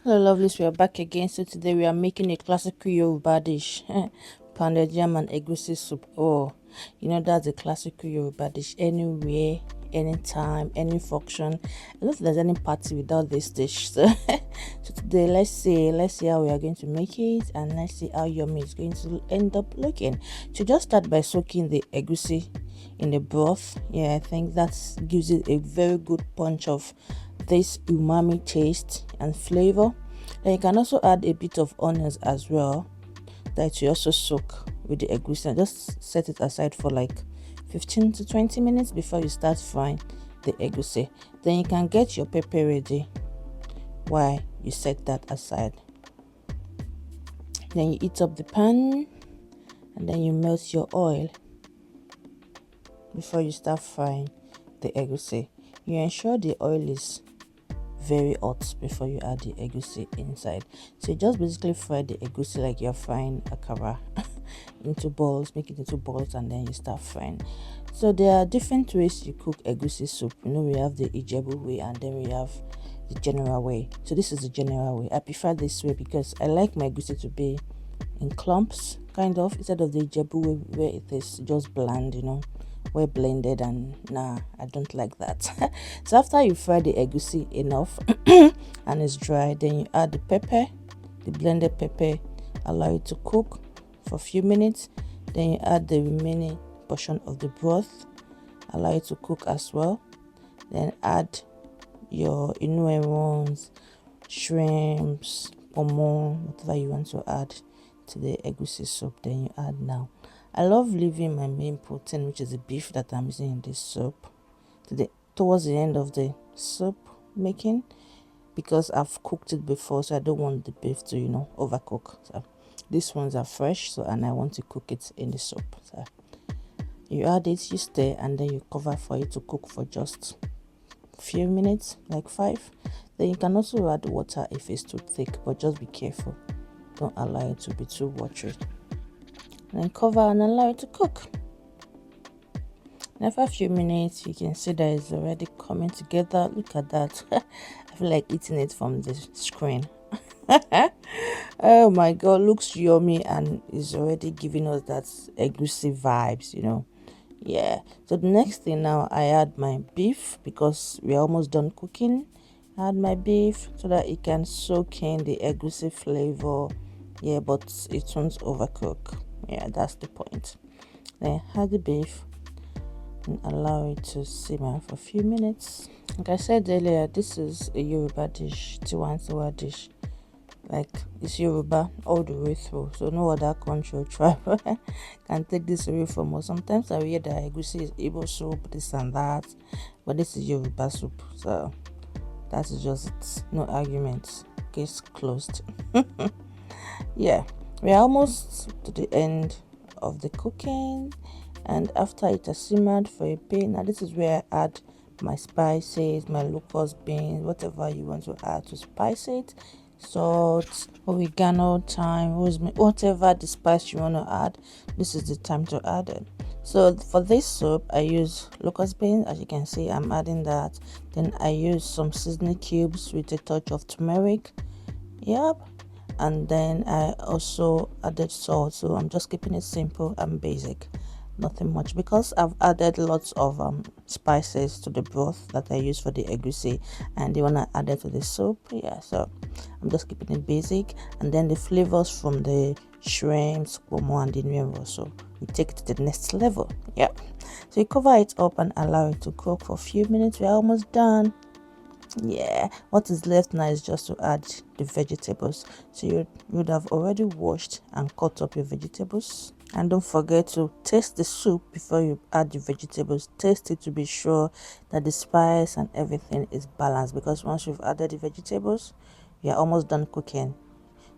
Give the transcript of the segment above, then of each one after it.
Hello lovelies, we are back again. So today we are making a classic Yoruba dish. Pounded yam and egusi soup. Oh, that's a classic Yoruba dish anywhere, anytime, any function. I don't think there's any party without this dish. So today let's see how we are going to make it, and let's see how yummy it's going to end up looking. So just start by soaking the egusi in the broth. Yeah, I think that gives it a very good punch of this umami taste and flavor. Then you can also add a bit of onions as well that you also soak with the egusi, and just set it aside for like 15 to 20 minutes before you start frying the egusi. Then you can get your pepper ready while you set that aside. Then you heat up the pan and then you melt your oil before you start frying the egusi. You ensure the oil is very hot before you add the egusi inside. So you just basically fry the egusi like you're frying akara into balls, make it into balls, and then you start frying. So there are different ways to cook egusi soup. We have the Ijebu way, and then we have the general way. So this is the general way. I prefer this way because I like my egusi to be in clumps, kind of, instead of the Ijebu way where it is just bland, well blended, and nah, I don't like that. So after you fry the egusi enough and it's dry, then you add the pepper, the blended pepper, allow it to cook for a few minutes. Then you add the remaining portion of the broth, allow it to cook as well. Then add your erans, shrimps, ponmo, whatever you want to add to the egusi soup. Then you add now. I love leaving my main protein, which is the beef that I'm using in this soup, towards the end of the soup making, because I've cooked it before, so I don't want the beef to overcook. So these ones are fresh, and I want to cook it in the soup. So you add it, you stir, and then you cover for it to cook for just a few minutes, like 5. Then you can also add water if it's too thick, but just be careful, don't allow it to be too watery. Then cover and allow it to cook. And after a few minutes, you can see that it's already coming together. Look at that. I feel like eating it from the screen. Oh my god, looks yummy, and is already giving us that egusi vibes. Yeah. So the next thing now, I add my beef because we're almost done cooking. I add my beef so that it can soak in the egusi flavor. Yeah, but it won't overcook. Yeah, that's the point. Then add the beef and allow it to simmer for a few minutes. Like I said earlier, this is a Yoruba dish, Tiwantiwa dish. Like, it's Yoruba all the way through, so no other country or tribe can take this away from us. Sometimes I hear that egusi is Igbo soup, this and that, but this is Yoruba soup, so that is just it. No arguments. Case closed. Yeah, we're almost to the end of the cooking, and after it has simmered for a bit, now this is where I add my spices, my locust beans, whatever you want to add to spice it, salt, oregano, thyme, rosemary, whatever the spice you want to add. This is the time to add it. So for this soup, I use locust beans. As you can see, I'm adding that. Then I use some seasoning cubes with a touch of turmeric. Yep. And then I also added salt, so I'm just keeping it simple and basic, nothing much, because I've added lots of spices to the broth that I use for the egusi, and the one I added to the soup. Yeah, so I'm just keeping it basic, and then the flavors from the shrimps, ponmo, and the nuero, so we take it to the next level. Yeah, so you cover it up and allow it to cook for a few minutes. We're almost done. Yeah, what is left now is just to add the vegetables. So you would have already washed and cut up your vegetables, and don't forget to taste the soup before you add the vegetables. Taste it to be sure that the spice and everything is balanced, because once you've added the vegetables, you're almost done cooking.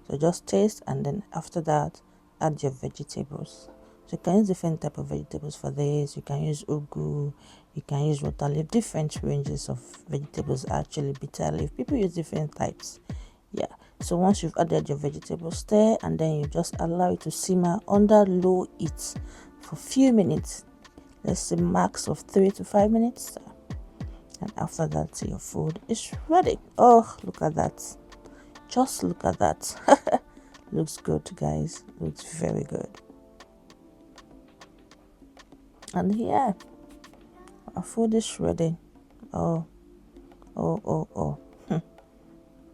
So just taste, and then after that, add your vegetables. So you can use different type of vegetables for this. You can use ugwu, you can use water leaf, different ranges of vegetables, actually bitter leaf. People use different types. Yeah. So once you've added your vegetables, stir, and then you just allow it to simmer under low heat for a few minutes. Let's say max of 3 to 5 minutes. And after that, your food is ready. Oh, look at that. Just look at that. Looks good, guys. Looks very good. And here, our food is ready. Oh, oh.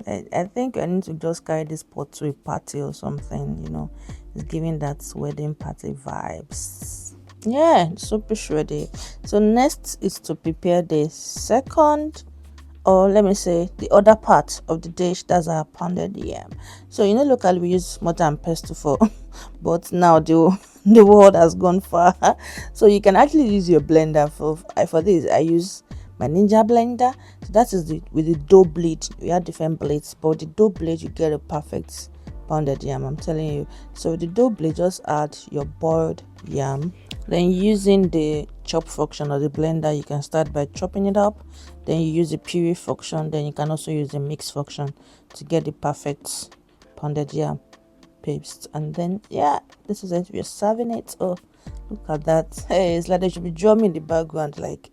I think I need to just carry this pot to a party or something, It's giving that wedding party vibes. Yeah, soup is ready. So next is to prepare the second, or let me say the other part of the dish. That's our pounded yam. So locally we use mortar and pestle for, but now the world has gone far. So you can actually use your blender for this. I use my ninja blender. So that is with the dough blade. We have different blades, but with the dough blade you get a perfect pounded yam, I'm telling you. So with the dough blade, just add your boiled yam. Then using the chop function of the blender, you can start by chopping it up. Then you use the puree function. Then you can also use the mix function to get the perfect pounded yam paste. And then this is it. We're serving it. Oh, look at that. Hey, it's like they should be drumming in the background, like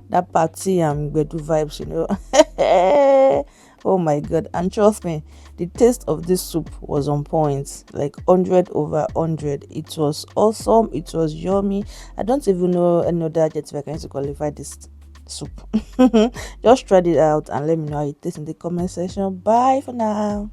that party and Gbedu vibes. Oh my god. And trust me, the taste of this soup was on point, like 100 over 100. It was awesome. It was yummy. I don't even know any other adjective I can use to qualify this soup. Just try it out and let me know how it tastes in the comment section. Bye for now.